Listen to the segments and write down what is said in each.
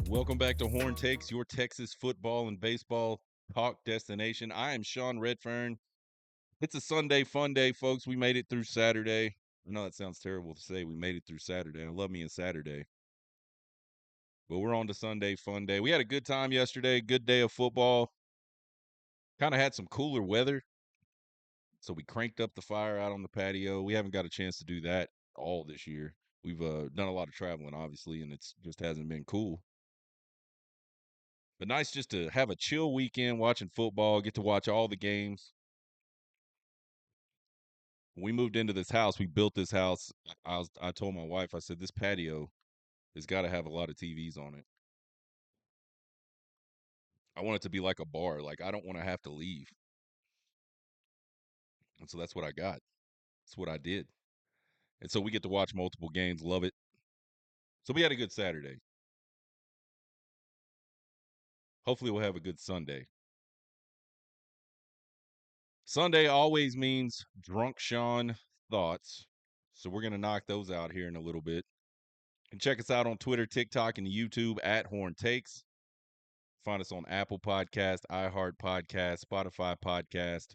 Welcome back to Horn Takes, your Texas football and baseball talk destination. I am Sean Redfern. It's a Sunday fun day, folks. We made it through Saturday. I know that sounds terrible to say. We made it through Saturday. I love me a Saturday. But we're on to Sunday fun day. We had a good time yesterday, good day of football. Kind of had some cooler weather. So we cranked up the fire out on the patio. We haven't got a chance to do that all this year. We've done a lot of traveling, obviously, and it's just hasn't been cool. But nice just to have a chill weekend watching football, get to watch all the games. When we moved into this house, we built this house. I told my wife, I said, this patio has got to have a lot of TVs on it. I want it to be like a bar. Like, I don't want to have to leave. And so that's what I got. That's what I did. And so we get to watch multiple games, love it. So we had a good Saturday. Hopefully we'll have a good Sunday. Sunday always means Drunk Sean thoughts. So we're going to knock those out here in a little bit. And check us out on Twitter, TikTok, and YouTube at Horn Takes. Find us on Apple Podcast, iHeart Podcast, Spotify Podcast.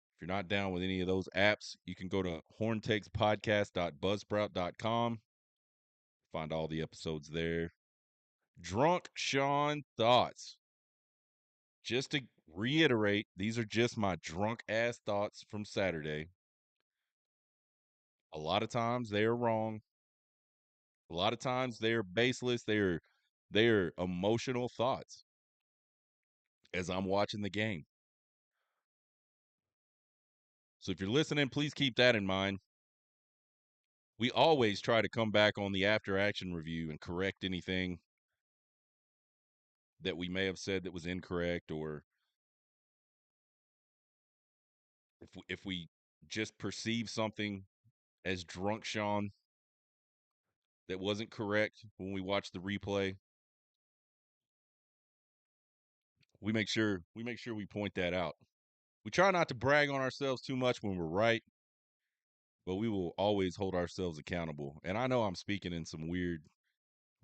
If you're not down with any of those apps, you can go to horntakespodcast.buzzsprout.com. Find all the episodes there. Drunk Sean thoughts. Just to reiterate, these are just my drunk ass thoughts from Saturday. A lot of times they are wrong. A lot of times they are baseless. They are emotional thoughts as I'm watching the game. So if you're listening, please keep that in mind. We always try to come back on the after action review and correct anything that we may have said that was incorrect, or if we just perceive something as drunk Sean that wasn't correct when we watch the replay. We make sure we point that out. We try not to brag on ourselves too much when we're right, but we will always hold ourselves accountable. And I know I'm speaking in some weird,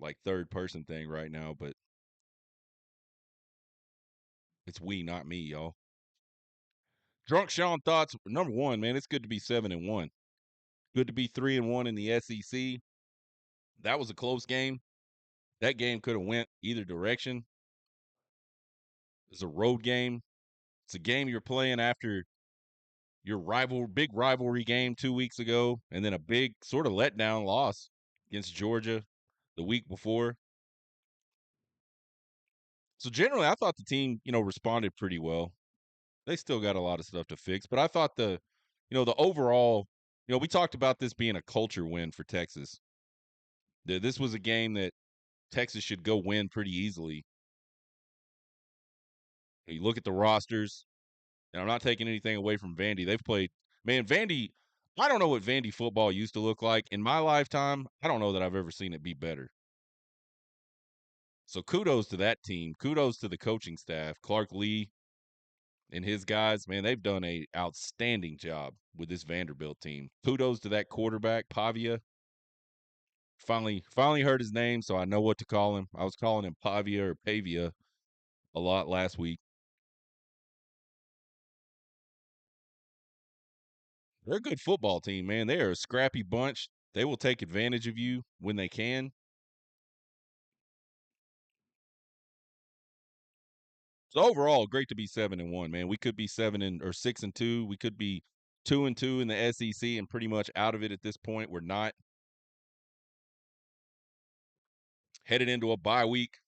like, third person thing right now, but it's we, not me, y'all. Drunk Sean thoughts. Number one, man, it's good to be 7-1. Good to be 3-1 in the SEC. That was a close game. That game could have went either direction. It's a road game. It's a game you're playing after your big rivalry game 2 weeks ago, and then a big sort of letdown loss against Georgia the week before. So generally, I thought the team, responded pretty well. They still got a lot of stuff to fix, but I thought the overall, we talked about this being a culture win for Texas. This was a game that Texas should go win pretty easily. You look at the rosters, and I'm not taking anything away from Vandy. They've played, man, Vandy, I don't know what Vandy football used to look like. In my lifetime, I don't know that I've ever seen it be better. So kudos to that team. Kudos to the coaching staff. Clark Lee and his guys, man, they've done a outstanding job with this Vanderbilt team. Kudos to that quarterback, Pavia. Finally heard his name, so I know what to call him. I was calling him Pavia or Pavia a lot last week. They're a good football team, man. They are a scrappy bunch. They will take advantage of you when they can. So overall, great to be 7-1, man. We could be 6-2. We could be 2-2 in the SEC and pretty much out of it at this point. We're not. Headed into a bye week.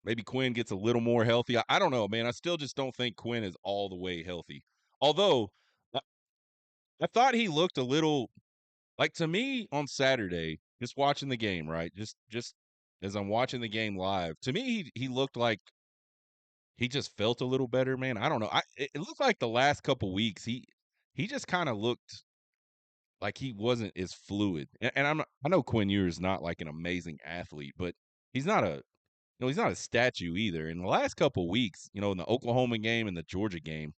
Maybe Quinn gets a little more healthy. I don't know, man. I still just don't think Quinn is all the way healthy. Although I thought he looked a little like, to me on Saturday, just watching the game, right? Just as I'm watching the game live, to me he looked like he just felt a little better, man. I don't know. It looked like the last couple weeks he just kind of looked like he wasn't as fluid. And I know Quinn Ewers is not like an amazing athlete, but he's not he's not a statue either. In the last couple weeks, in the Oklahoma game and the Georgia game,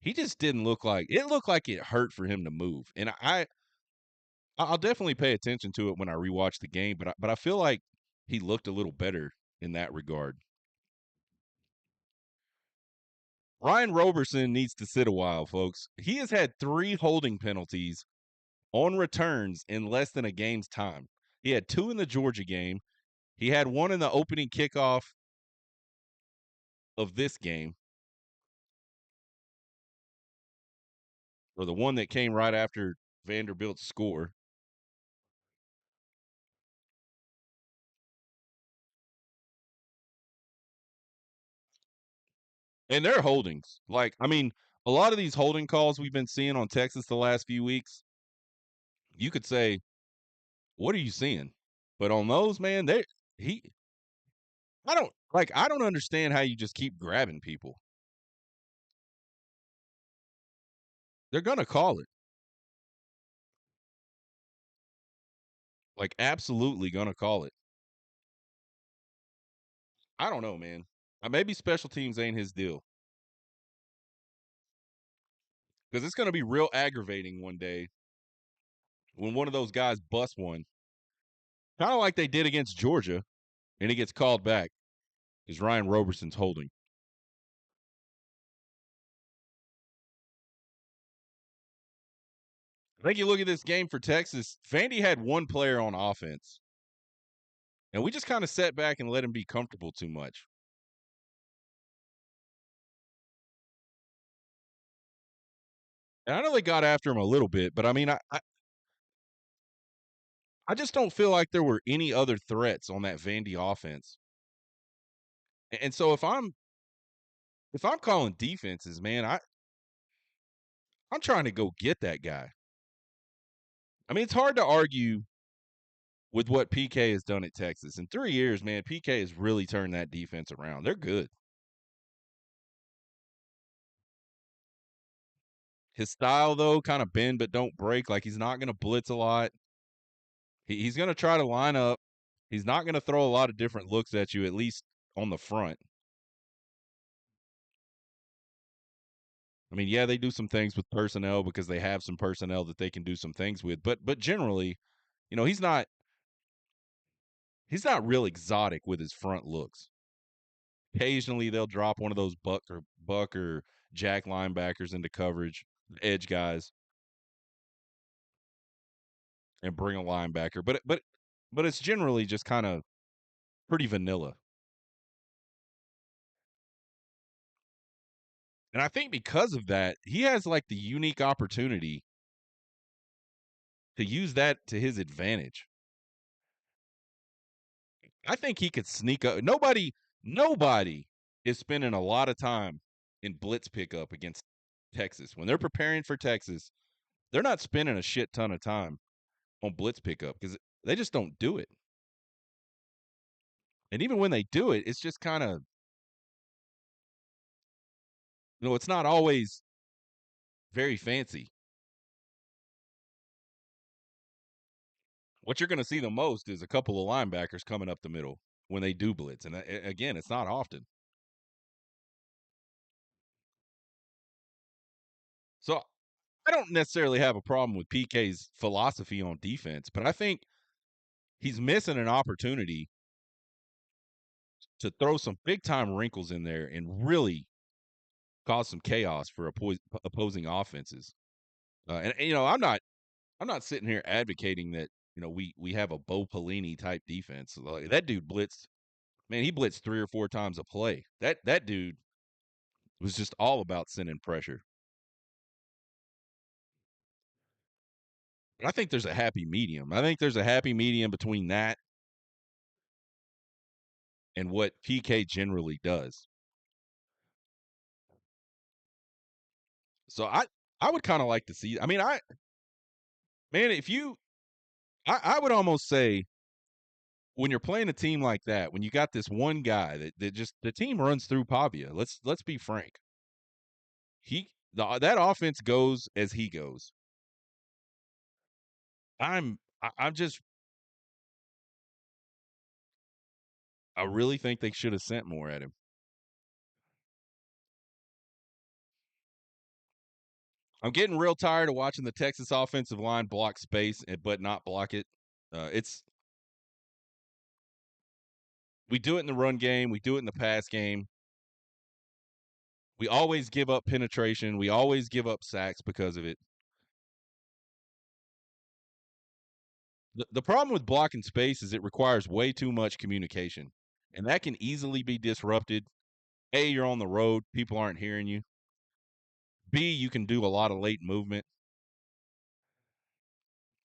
he just didn't look like it. Looked like it hurt for him to move. And I I'll definitely pay attention to it when I rewatch the game, but I feel like he looked a little better in that regard. Ryan Roberson needs to sit a while, folks. He has had 3 holding penalties on returns in less than a game's time. He had 2 in the Georgia game. He had 1 in the opening kickoff of this game, or the one that came right after Vanderbilt's score. And they're holdings. Like, I mean, a lot of these holding calls we've been seeing on Texas the last few weeks, you could say, what are you seeing? But on those, man, he I don't understand how you just keep grabbing people. They're gonna call it. Like, absolutely gonna call it. I don't know, man. Maybe special teams ain't his deal. Because it's gonna be real aggravating one day when one of those guys busts one. Kind of like they did against Georgia, and he gets called back. Is Ryan Roberson's holding. I think you look at this game for Texas, Vandy had 1 player on offense. And we just kind of sat back and let him be comfortable too much. And I know they got after him a little bit, but I mean, I just don't feel like there were any other threats on that Vandy offense. And so if I'm calling defenses, man, I'm trying to go get that guy. I mean, it's hard to argue with what PK has done at Texas. In 3 years, man, PK has really turned that defense around. They're good. His style, though, kind of bend but don't break. Like, he's not going to blitz a lot. He's going to try to line up. He's not going to throw a lot of different looks at you, at least on the front. I mean, yeah, they do some things with personnel because they have some personnel that they can do some things with, but generally, you know, he's not real exotic with his front looks. Occasionally, they'll drop one of those buck or jack linebackers into coverage, edge guys, and bring a linebacker. But it's generally just kind of pretty vanilla. And I think because of that, he has like the unique opportunity to use that to his advantage. I think he could sneak up. Nobody is spending a lot of time in blitz pickup against Texas. When they're preparing for Texas, they're not spending a shit ton of time on blitz pickup because they just don't do it. And even when they do it, it's just kind of, it's not always very fancy. What you're going to see the most is a couple of linebackers coming up the middle when they do blitz. And again, it's not often. So I don't necessarily have a problem with PK's philosophy on defense, but I think he's missing an opportunity to throw some big time wrinkles in there and really cause some chaos for opposing offenses. And I'm not sitting here advocating that we have a Bo Pelini type defense. Like, that dude blitzed, man. He blitzed 3 or 4 times a play. That dude was just all about sending pressure. But I think there's a happy medium. I think there's a happy medium between that and what PK generally does. So I would kind of like to see. I mean, man, if you I would almost say when you're playing a team like that, when you got this one guy that just the team runs through Pavia. Let's be frank. That offense goes as he goes. I'm just I really think they should have sent more at him. I'm getting real tired of watching the Texas offensive line block space, but not block it. It's we do it in the run game, we do it in the pass game. We always give up penetration. We always give up sacks because of it. The problem with blocking space is it requires way too much communication, and that can easily be disrupted. A, you're on the road, people aren't hearing you. B, you can do a lot of late movement,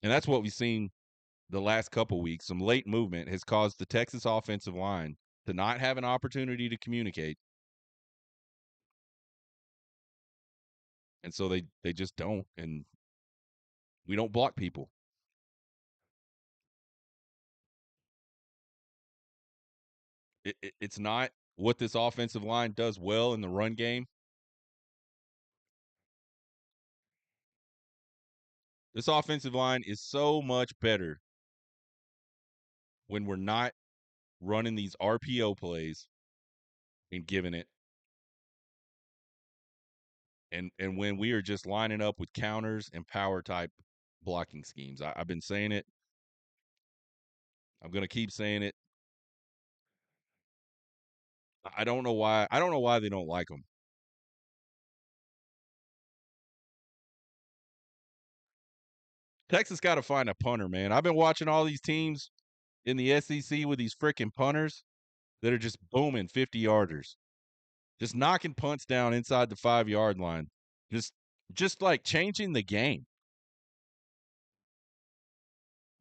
and that's what we've seen the last couple weeks. Some late movement has caused the Texas offensive line to not have an opportunity to communicate, and so they just don't, and we don't block people. It's not what this offensive line does well in the run game. This offensive line is so much better when we're not running these RPO plays and giving it, and when we are just lining up with counters and power type blocking schemes. I've been saying it. I'm going to keep saying it. I don't know why. I don't know why they don't like them. Texas got to find a punter, man. I've been watching all these teams in the SEC with these freaking punters that are just booming 50-yarders, just knocking punts down inside the 5-yard line, just like changing the game.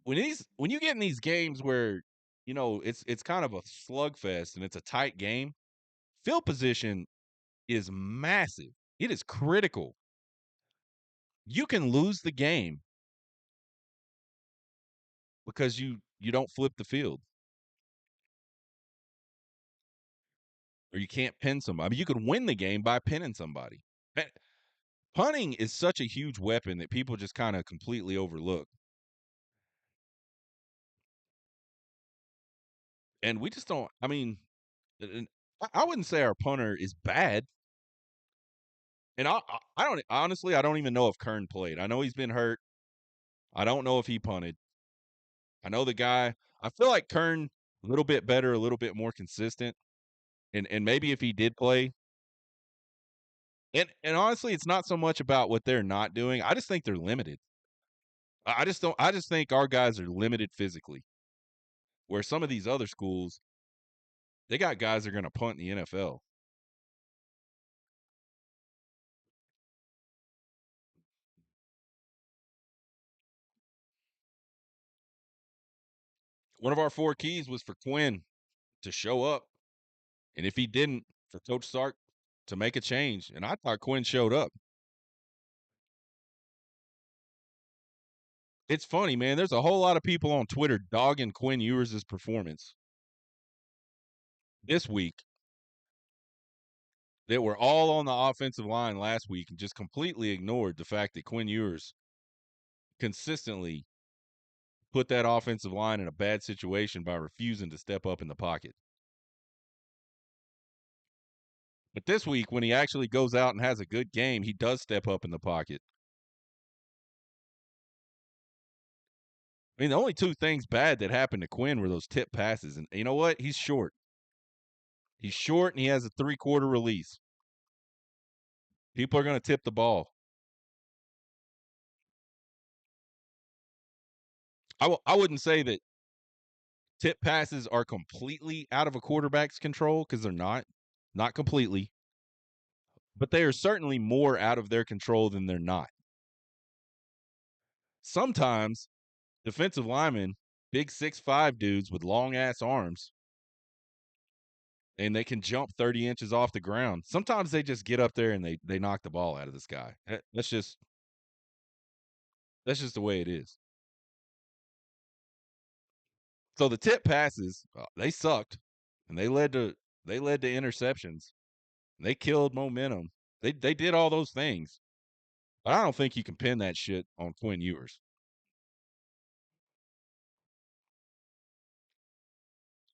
When you get in these games where it's kind of a slugfest and it's a tight game, field position is massive. It is critical. You can lose the game because you don't flip the field or you can't pin somebody. I mean, you could win the game by pinning somebody. Punting is such a huge weapon that people just kind of completely overlook. And we just don't. I mean, I wouldn't say our punter is bad. And I don't honestly, I don't even know if Kern played. I know he's been hurt. I don't know if he punted. I know the guy. I feel like Kern a little bit better, a little bit more consistent. And maybe if he did play, and honestly, it's not so much about what they're not doing. I just think they're limited. I just don't. I just think our guys are limited physically. Where some of these other schools, they got guys that are going to punt in the NFL. One of our 4 keys was for Quinn to show up, and if he didn't, for Coach Sark to make a change. And I thought Quinn showed up. It's funny, man. There's a whole lot of people on Twitter dogging Quinn Ewers' performance this week that were all on the offensive line last week and just completely ignored the fact that Quinn Ewers consistently put that offensive line in a bad situation by refusing to step up in the pocket. But this week, when he actually goes out and has a good game, he does step up in the pocket. I mean, the only 2 things bad that happened to Quinn were those tip passes. And you know what? He's short. He's short and he has a 3/4 release. People are going to tip the ball. I wouldn't say that tip passes are completely out of a quarterback's control because they're not completely, but they are certainly more out of their control than they're not. Sometimes defensive linemen, big 6'5" dudes with long ass arms, and they can jump 30 inches off the ground. Sometimes they just get up there and they knock the ball out of the sky. That's just the way it is. So the tip passes, they sucked, and they led to interceptions. They killed momentum. They did all those things, but I don't think you can pin that shit on Quinn Ewers.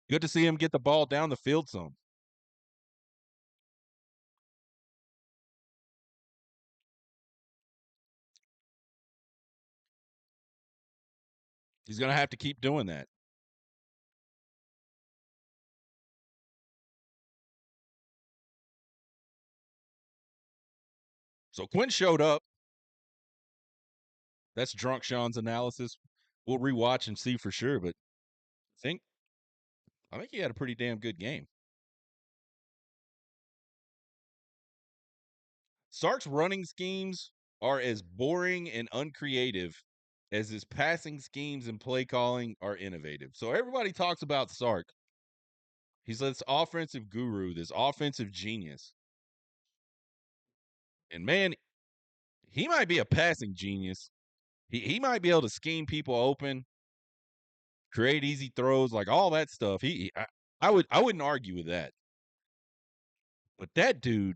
Good to see him get the ball down the field some. He's going to have to keep doing that. So Quinn showed up. That's Drunk Sean's analysis. We'll rewatch and see for sure, but think I think he had a pretty damn good game. Sark's running schemes are as boring and uncreative as his passing schemes and play calling are innovative. So everybody talks about Sark. He's this offensive guru, this offensive genius. And man, he might be a passing genius. He might be able to scheme people open, create easy throws, like all that stuff. I wouldn't argue with that. But that dude,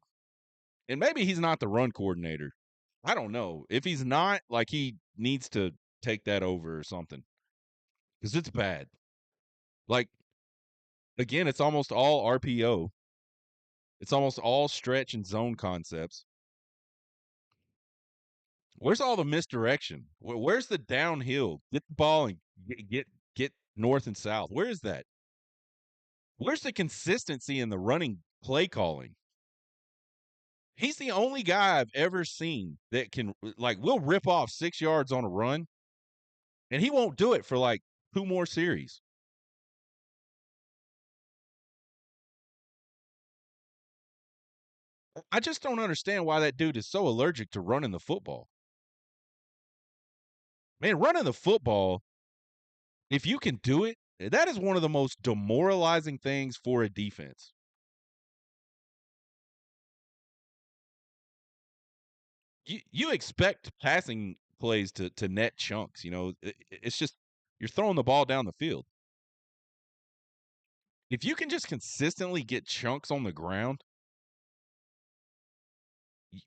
and maybe he's not the run coordinator. I don't know. If he's not, like he needs to take that over or something. Because it's bad. Like, again, it's almost all RPO. It's almost all stretch and zone concepts. Where's all the misdirection? Where's the downhill? Get the ball and get north and south. Where is that? Where's the consistency in the running play calling? He's the only guy I've ever seen that can, like, we'll rip off 6 yards on a run, and he won't do it for like 2 more series. I just don't understand why that dude is so allergic to running the football. Man, running the football, if you can do it, that is one of the most demoralizing things for a defense. You expect passing plays to net chunks, you know. It's just you're throwing the ball down the field. If you can just consistently get chunks on the ground,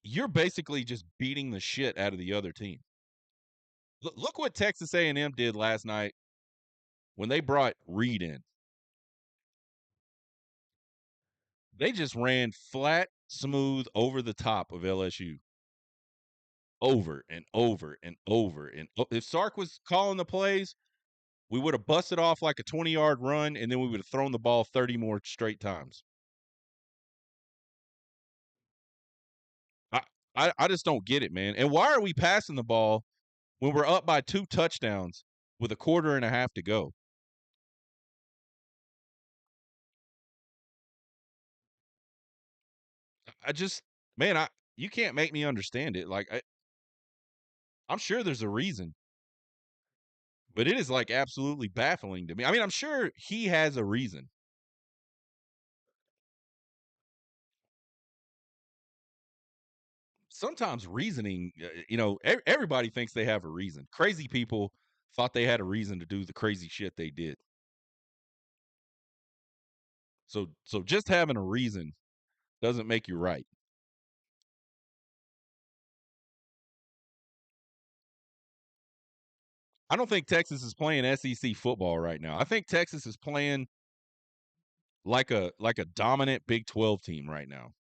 you're basically just beating the shit out of the other team. Look what Texas A&M did last night when they brought Reed in. They just ran flat, smooth over the top of LSU. Over and over and over. And if Sark was calling the plays, we would have busted off like a 20-yard run, and then we would have thrown the ball 30 more straight times. I, I just don't get it, man. And why are we passing the ball when we're up by 2 touchdowns with a quarter and a half to go? I just, man, you can't make me understand it. Like I'm sure there's a reason, but it is like absolutely baffling to me. I mean, I'm sure he has a reason. Sometimes reasoning, everybody thinks they have a reason. Crazy people thought they had a reason to do the crazy shit they did. So just having a reason doesn't make you right. I don't think Texas is playing SEC football right now. I think Texas is playing like a dominant Big 12 team right now.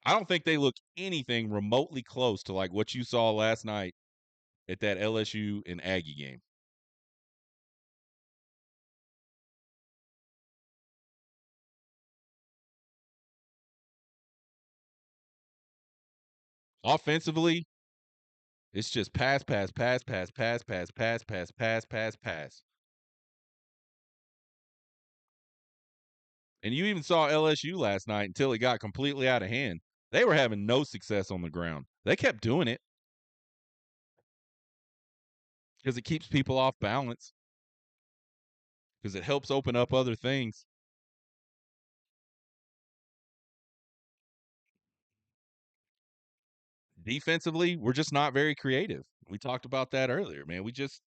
I don't think they look anything remotely close to like what you saw last night at that LSU and Aggie game. Offensively, it's just pass, pass, pass, pass, pass, pass, pass, pass, pass, pass, pass. And you even saw LSU last night until it got completely out of hand. They were having no success on the ground. They kept doing it because it keeps people off balance, because it helps open up other things. Defensively, we're just not very creative. We talked about that earlier, man. We just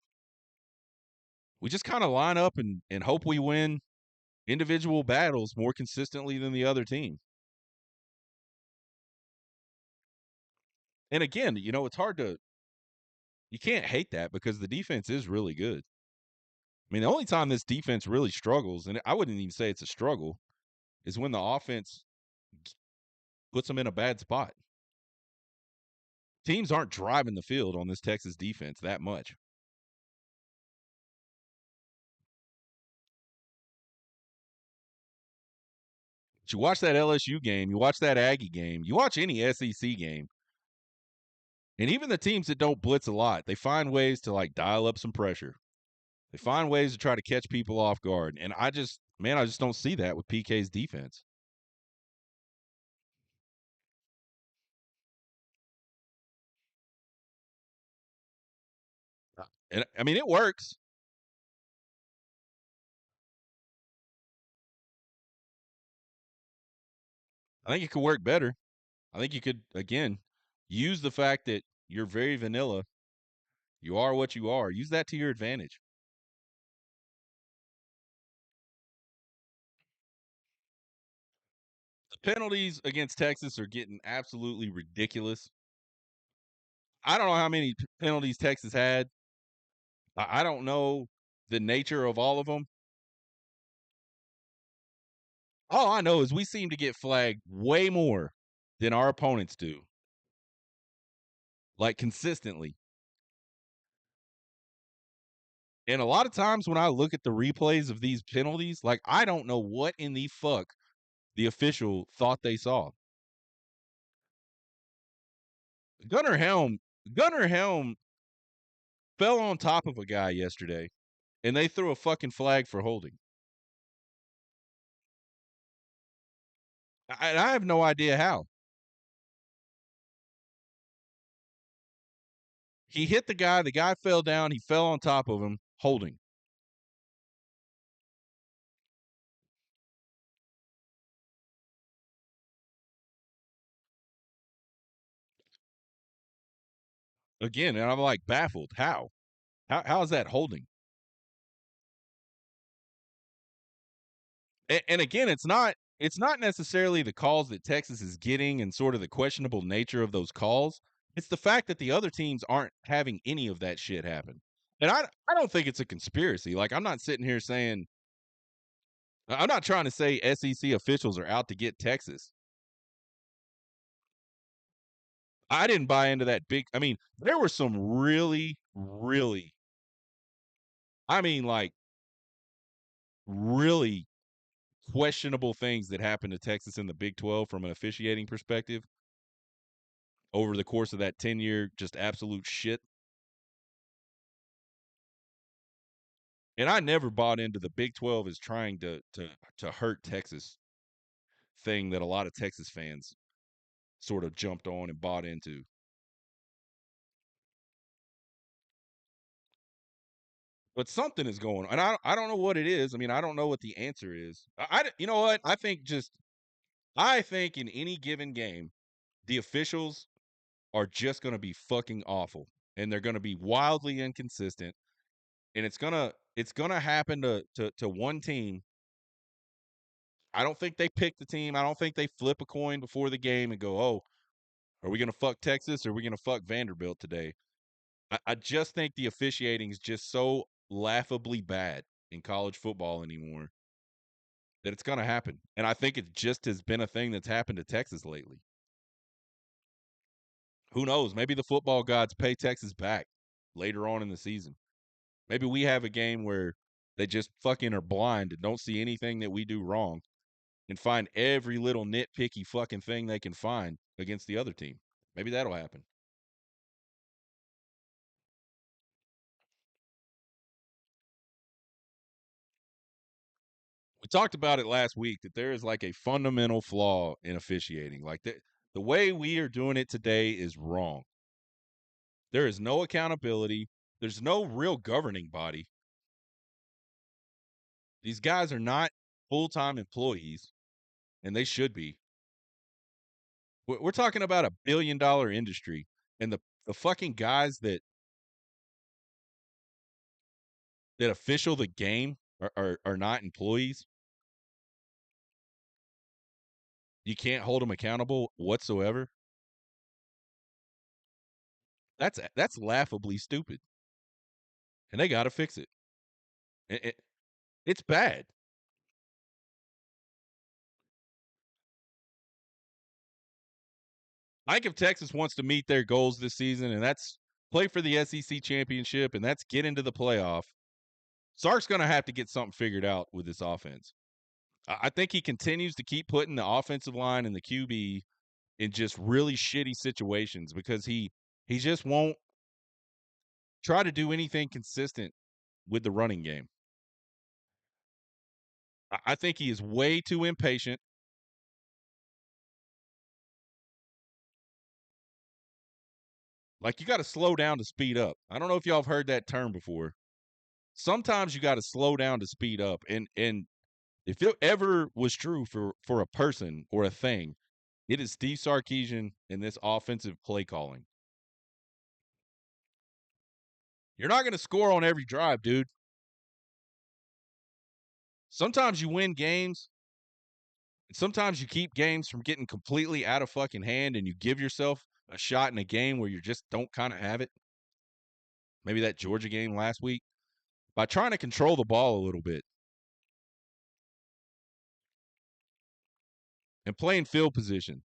kind of line up and hope we win individual battles more consistently than the other team. And again, it's hard to you can't hate that because the defense is really good. I mean, the only time this defense really struggles, and I wouldn't even say it's a struggle, is when the offense puts them in a bad spot. Teams aren't driving the field on this Texas defense that much. But you watch that LSU game, you watch that Aggie game, you watch any SEC game, and even the teams that don't blitz a lot, they find ways to like dial up some pressure. They find ways to try to catch people off guard. And I just don't see that with PK's defense. And I mean, it works. I think it could work better. I think you could, again, use the fact that you're very vanilla. You are what you are. Use that to your advantage. The penalties against Texas are getting absolutely ridiculous. I don't know how many penalties Texas had. I don't know the nature of all of them. All I know is we seem to get flagged way more than our opponents do, like consistently. And a lot of times when I look at the replays of these penalties, like I don't know what in the fuck the official thought they saw. Gunnar Helm fell on top of a guy yesterday, and they threw a fucking flag for holding. I have no idea how. He hit the guy fell down, he fell on top of him, holding. Again, and I'm like baffled. How? How is that holding? And again, it's not necessarily the calls that Texas is getting and sort of the questionable nature of those calls. It's the fact that the other teams aren't having any of that shit happen. And I don't think it's a conspiracy. Like I'm not sitting here saying I'm not trying to say SEC officials are out to get Texas. I didn't buy into that big. I mean, there were some really, really, I mean, like really questionable things that happened to Texas in the Big 12 from an officiating perspective over the course of that 10-year just absolute shit. And I never bought into the Big 12 is trying to hurt Texas thing that a lot of Texas fans sort of jumped on and bought into. But something is going on. And I don't know what it is. I mean, I don't know what the answer is. You know what? I think in any given game, the officials are just going to be fucking awful and they're going to be wildly inconsistent and it's going to happen to one team. I don't think they pick the team. I don't think they flip a coin before the game and go, "Oh, are we going to fuck Texas or are we going to fuck Vanderbilt today?" I just think the officiating is just so laughably bad in college football anymore that it's going to happen. And I think it just has been a thing that's happened to Texas lately. Who knows? Maybe the football gods pay Texas back later on in the season. Maybe we have a game where they just fucking are blind and don't see anything that we do wrong and find every little nitpicky fucking thing they can find against the other team. Maybe that'll happen. We talked about it last week that there is like a fundamental flaw in officiating. Like the way we are doing it today is wrong. There is no accountability. There's no real governing body. These guys are not full-time employees, and they should be. We're talking about $1 billion industry, and the fucking guys that official the game are not employees. You can't hold them accountable whatsoever. That's laughably stupid, and they got to fix it. It's bad. I think if Texas wants to meet their goals this season, and that's play for the SEC championship, and that's get into the playoff, Sark's going to have to get something figured out with this offense. I think he continues to keep putting the offensive line and the QB in just really shitty situations because he just won't try to do anything consistent with the running game. I think he is way too impatient. Like, you got to slow down to speed up. I don't know if y'all have heard that term before. Sometimes you got to slow down to speed up. And if it ever was true for a person or a thing, it is Steve Sarkisian and this offensive play calling. You're not going to score on every drive, dude. Sometimes you win games. Sometimes you keep games from getting completely out of fucking hand and you give yourself a shot in a game where you just don't kind of have it. Maybe that Georgia game last week. By trying to control the ball a little bit and playing field position.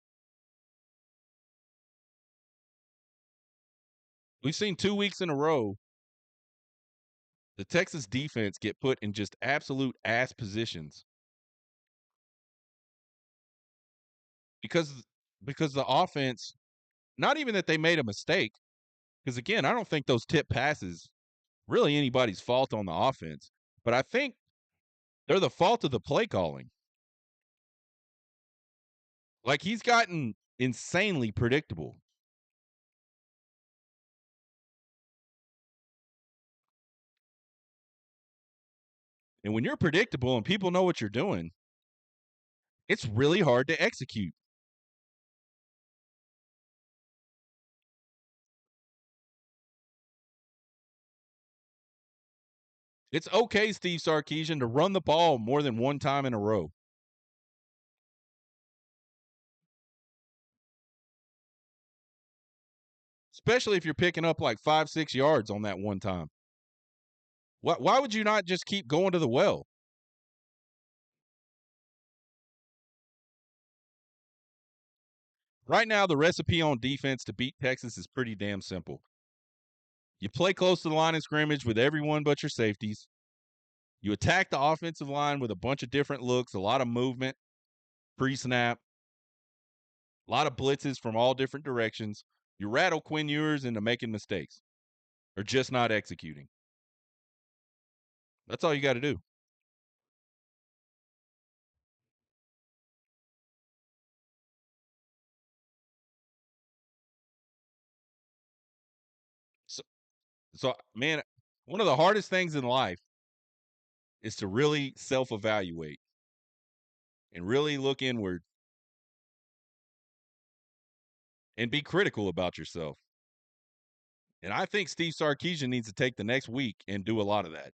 We've seen 2 weeks in a row the Texas defense get put in just absolute ass positions because the offense, not even that they made a mistake, because again, I don't think those tip passes really anybody's fault on the offense, but I think they're the fault of the play calling. Like, he's gotten insanely predictable. And when you're predictable and people know what you're doing, it's really hard to execute. It's okay, Steve Sarkisian, to run the ball more than one time in a row. Especially if you're picking up like 5-6 yards on that one time. Why would you not just keep going to the well? Right now, the recipe on defense to beat Texas is pretty damn simple. You play close to the line of scrimmage with everyone but your safeties. You attack the offensive line with a bunch of different looks, a lot of movement, pre-snap, a lot of blitzes from all different directions. You rattle Quinn Ewers into making mistakes or just not executing. That's all you got to do. So, man, one of the hardest things in life is to really self-evaluate and really look inward and be critical about yourself. And I think Steve Sarkisian needs to take the next week and do a lot of that.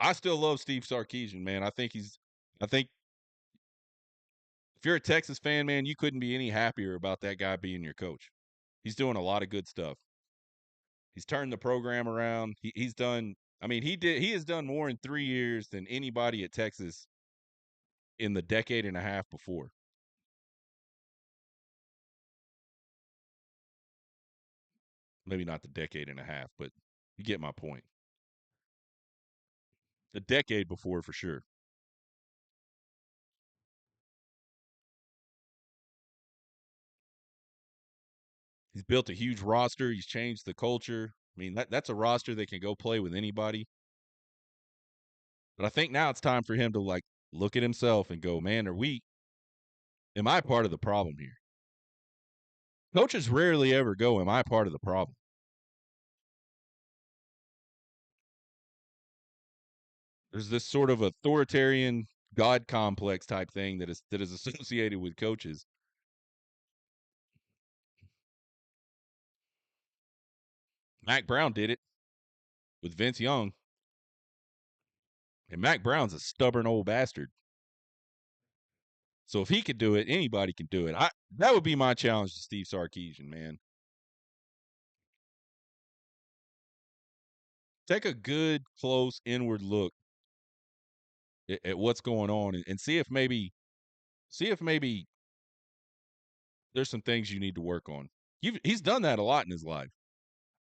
I still love Steve Sarkisian, man. I think if you're a Texas fan, man, you couldn't be any happier about that guy being your coach. He's doing a lot of good stuff. He's turned the program around. He's done. I mean, he has done more in 3 years than anybody at Texas in the decade and a half before. Maybe not the decade and a half, but you get my point. The decade before for sure. He's built a huge roster. He's changed the culture. I mean, that's a roster that can go play with anybody. But I think now it's time for him to like look at himself and go, man, am I part of the problem here? Coaches rarely ever go, am I part of the problem? There's this sort of authoritarian God complex type thing that is associated with coaches. Mac Brown did it with Vince Young. And Mac Brown's a stubborn old bastard. So if he could do it, anybody can do it. That would be my challenge to Steve Sarkisian, man. Take a good, close, inward look at what's going on and see if maybe there's some things you need to work on. He's done that a lot in his life,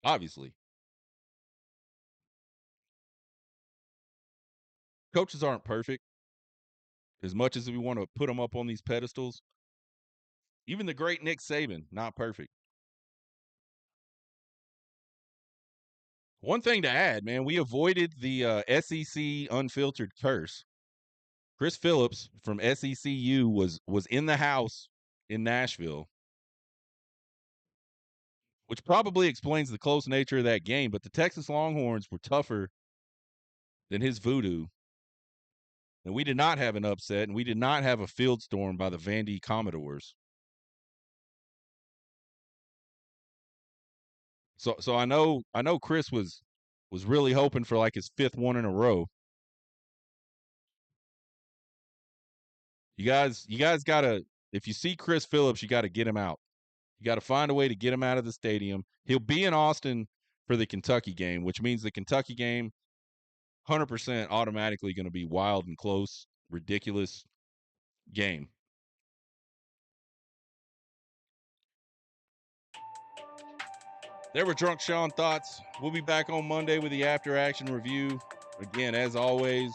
obviously. Coaches aren't perfect. As much as we want to put them up on these pedestals, even the great Nick Saban, not perfect. One thing to add, man, we avoided the SEC unfiltered curse. Chris Phillips from SECU was in the house in Nashville, which probably explains the close nature of that game. But the Texas Longhorns were tougher than his voodoo. And we did not have an upset, and we did not have a field storm by the Vandy Commodores. So I know Chris was really hoping for like his 5th one in a row. You guys gotta, if you see Chris Phillips, you gotta get him out. You gotta find a way to get him out of the stadium. He'll be in Austin for the Kentucky game, which means the Kentucky game 100% automatically going to be wild and close, ridiculous game. There were Drunk Sean thoughts. We'll be back on Monday with the after action review. Again, as always,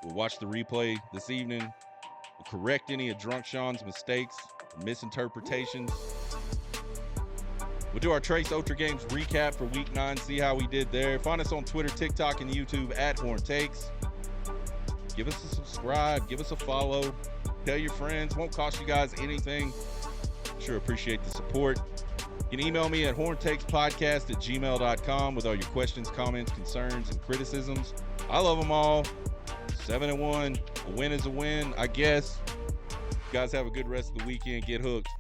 we'll watch the replay this evening. We'll correct any of Drunk Sean's mistakes or misinterpretations. We'll do our Trace Ultra Games recap for Week 9, see how we did there. Find us on Twitter, TikTok, and YouTube at Horn Takes. Give us a subscribe. Give us a follow. Tell your friends. Won't cost you guys anything. Sure appreciate the support. You can email me at horntakespodcast@gmail.com with all your questions, comments, concerns, and criticisms. I love them all. 7-1. A win is a win, I guess. You guys have a good rest of the weekend. Get hooked.